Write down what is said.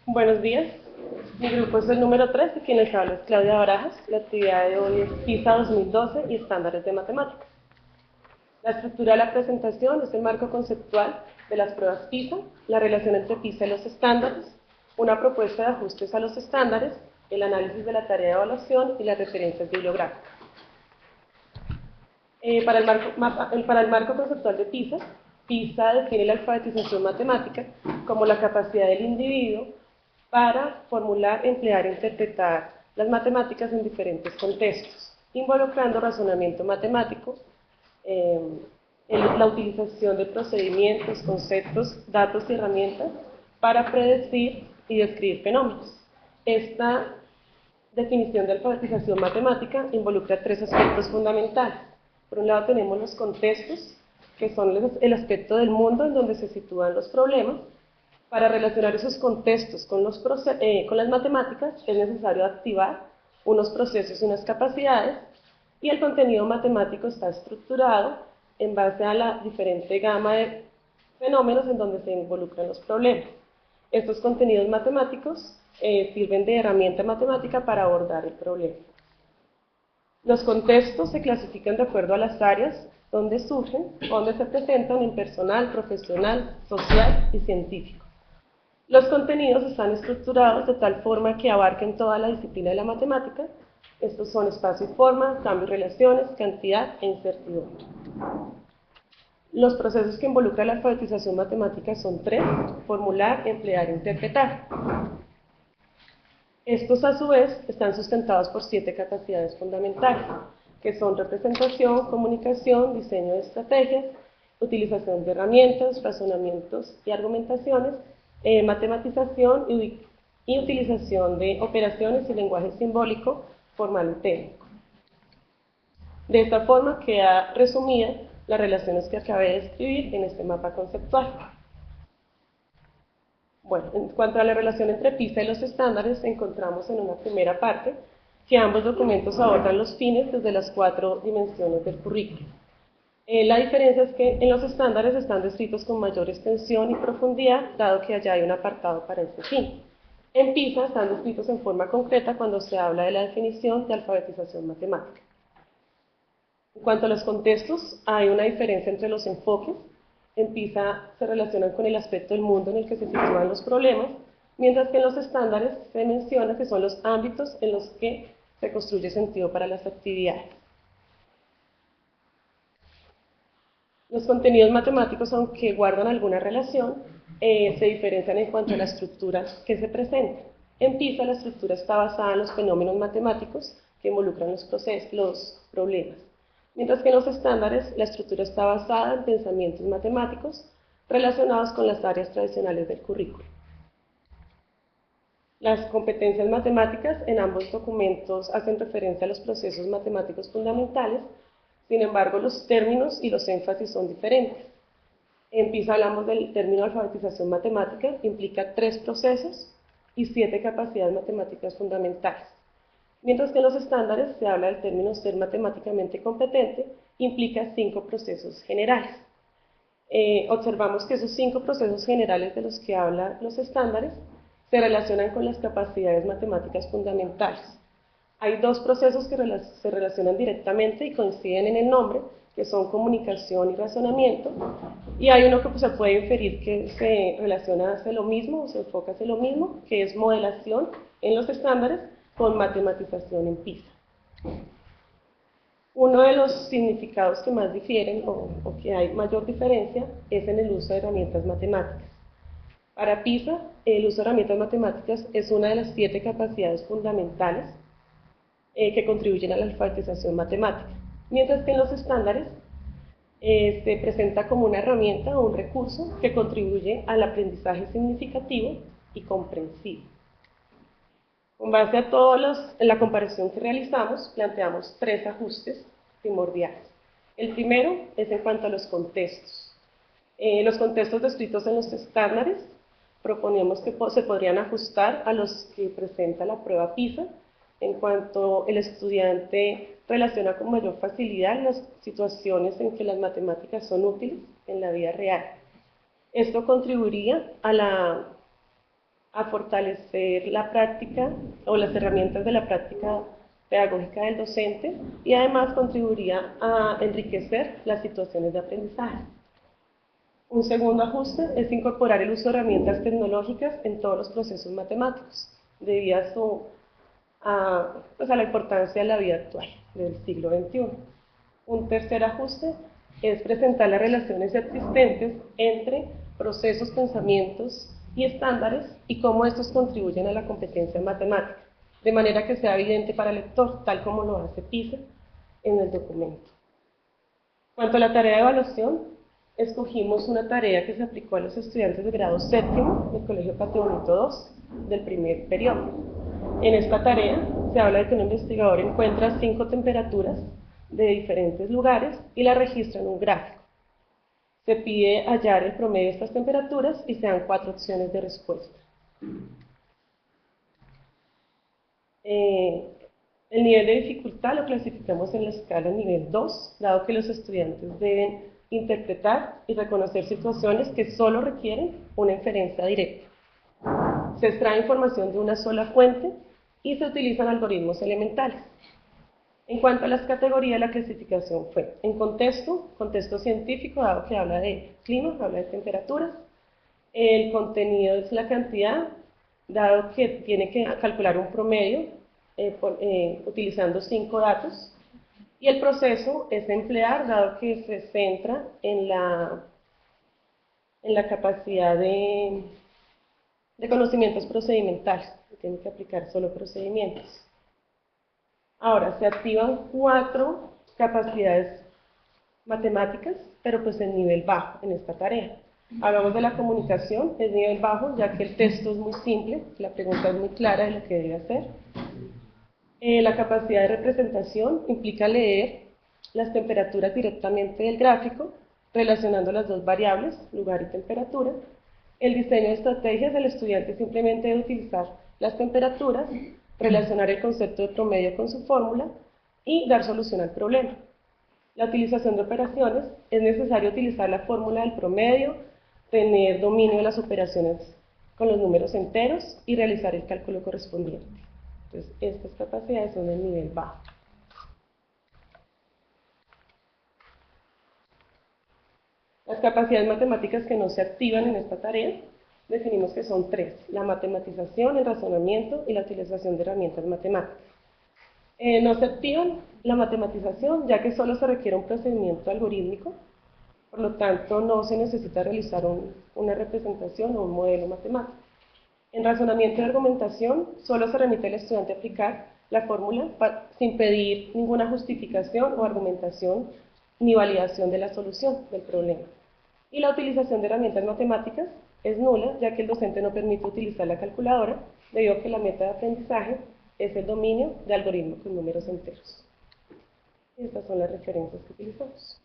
Buenos días, mi grupo es el número 3 y quien les habla es Claudia Barajas. La actividad de hoy es PISA 2012 y estándares de matemáticas. La estructura de la presentación es el marco conceptual de las pruebas PISA, la relación entre PISA y los estándares, una propuesta de ajustes a los estándares, el análisis de la tarea de evaluación y las referencias bibliográficas. Para el marco conceptual de PISA, PISA define la alfabetización matemática como la capacidad del individuo para formular, emplear e interpretar las matemáticas en diferentes contextos, involucrando razonamiento matemático, eh, la utilización de procedimientos, conceptos, datos y herramientas para predecir y describir fenómenos. Esta definición de alfabetización matemática involucra tres aspectos fundamentales. Por un lado tenemos los contextos, que son el aspecto del mundo en donde se sitúan los problemas. Para relacionar esos contextos con las matemáticas es necesario activar unos procesos y unas capacidades, y el contenido matemático está estructurado en base a la diferente gama de fenómenos en donde se involucran los problemas. Estos contenidos matemáticos sirven de herramienta matemática para abordar el problema. Los contextos se clasifican de acuerdo a las áreas donde surgen, donde se presentan en personal, profesional, social y científico. Los contenidos están estructurados de tal forma que abarquen toda la disciplina de la matemática. Estos son espacio y forma, cambio y relaciones, cantidad e incertidumbre. Los procesos que involucran la alfabetización matemática son tres: formular, emplear e interpretar. Estos, a su vez, están sustentados por 7 capacidades fundamentales, que son representación, comunicación, diseño de estrategias, utilización de herramientas, razonamientos y argumentaciones, matematización y utilización de operaciones y lenguaje simbólico, formal y técnico. De esta forma queda resumida las relaciones que acabé de describir en este mapa conceptual. Bueno, en cuanto a la relación entre PISA y los estándares, encontramos en una primera parte que ambos documentos abordan los fines desde las 4 dimensiones del currículo. La diferencia es que en los estándares están descritos con mayor extensión y profundidad, dado que allá hay un apartado para ese fin. En PISA están descritos en forma concreta cuando se habla de la definición de alfabetización matemática. En cuanto a los contextos, hay una diferencia entre los enfoques. En PISA se relacionan con el aspecto del mundo en el que se sitúan los problemas, mientras que en los estándares se menciona que son los ámbitos en los que se construye sentido para las actividades. Los contenidos matemáticos, aunque guardan alguna relación, se diferencian en cuanto a la estructura que se presenta. En PISA la estructura está basada en los fenómenos matemáticos que involucran los problemas, mientras que en los estándares la estructura está basada en pensamientos matemáticos relacionados con las áreas tradicionales del currículo. Las competencias matemáticas en ambos documentos hacen referencia a los procesos matemáticos fundamentales. Sin embargo, los términos y los énfasis son diferentes. En PISA hablamos del término alfabetización matemática, que implica 3 procesos y 7 capacidades matemáticas fundamentales. Mientras que en los estándares se habla del término ser matemáticamente competente, implica 5 procesos generales. Observamos que esos 5 procesos generales de los que hablan los estándares se relacionan con las capacidades matemáticas fundamentales. Hay 2 procesos que se relacionan directamente y coinciden en el nombre, que son comunicación y razonamiento, y hay uno que se puede inferir que se relaciona hacia lo mismo o se enfoca hacia lo mismo, que es modelación en los estándares con matematización en PISA. Uno de los significados que más difieren o que hay mayor diferencia es en el uso de herramientas matemáticas. Para PISA, el uso de herramientas matemáticas es una de las 7 capacidades fundamentales que contribuyen a la alfabetización matemática, mientras que en los estándares se presenta como una herramienta o un recurso que contribuye al aprendizaje significativo y comprensivo. Con base a la comparación que realizamos, planteamos 3 ajustes primordiales. El primero es en cuanto a los contextos. Los contextos descritos en los estándares proponemos que se podrían ajustar a los que presenta la prueba PISA, en cuanto el estudiante relaciona con mayor facilidad las situaciones en que las matemáticas son útiles en la vida real. Esto contribuiría a a fortalecer la práctica o las herramientas de la práctica pedagógica del docente y además contribuiría a enriquecer las situaciones de aprendizaje. Un segundo ajuste es incorporar el uso de herramientas tecnológicas en todos los procesos matemáticos, debido a la importancia de la vida actual del siglo XXI. Un tercer ajuste es presentar las relaciones existentes entre procesos, pensamientos y estándares y cómo estos contribuyen a la competencia en matemática, de manera que sea evidente para el lector, tal como lo hace PISA en el documento. Cuanto a la tarea de evaluación, escogimos una tarea que se aplicó a los estudiantes de grado séptimo del Colegio Patio Bonito 2 del primer periodo. En esta tarea se habla de que un investigador encuentra 5 temperaturas de diferentes lugares y las registra en un gráfico. Se pide hallar el promedio de estas temperaturas y se dan 4 opciones de respuesta. El nivel de dificultad lo clasificamos en la escala nivel 2, dado que los estudiantes deben interpretar y reconocer situaciones que solo requieren una inferencia directa. Se extrae información de una sola fuente y se utilizan algoritmos elementales. En cuanto a las categorías, la clasificación fue en contexto científico, dado que habla de clima, habla de temperaturas. El contenido es la cantidad, dado que tiene que calcular un promedio utilizando 5 datos. Y el proceso es emplear, dado que se centra en la capacidad de conocimientos procedimentales, que tiene que aplicar solo procedimientos. Ahora, se activan 4 capacidades matemáticas, pero pues en nivel bajo en esta tarea. Hablamos de la comunicación, es nivel bajo, ya que el texto es muy simple, la pregunta es muy clara de lo que debe hacer. La capacidad de representación implica leer las temperaturas directamente del gráfico, relacionando las dos variables, lugar y temperatura. El diseño de estrategias, el estudiante simplemente debe utilizar las temperaturas, relacionar el concepto de promedio con su fórmula y dar solución al problema. La utilización de operaciones, es necesario utilizar la fórmula del promedio, tener dominio de las operaciones con los números enteros y realizar el cálculo correspondiente. Entonces, estas capacidades son el nivel bajo. Las capacidades matemáticas que no se activan en esta tarea, definimos que son 3, la matematización, el razonamiento y la utilización de herramientas matemáticas. No se activan la matematización, ya que solo se requiere un procedimiento algorítmico, por lo tanto no se necesita realizar una representación o un modelo matemático. En razonamiento y argumentación, solo se remite al estudiante a aplicar la fórmula sin pedir ninguna justificación o argumentación ni validación de la solución del problema. Y la utilización de herramientas matemáticas es nula, ya que el docente no permite utilizar la calculadora, debido a que la meta de aprendizaje es el dominio de algoritmos con números enteros. Y estas son las referencias que utilizamos.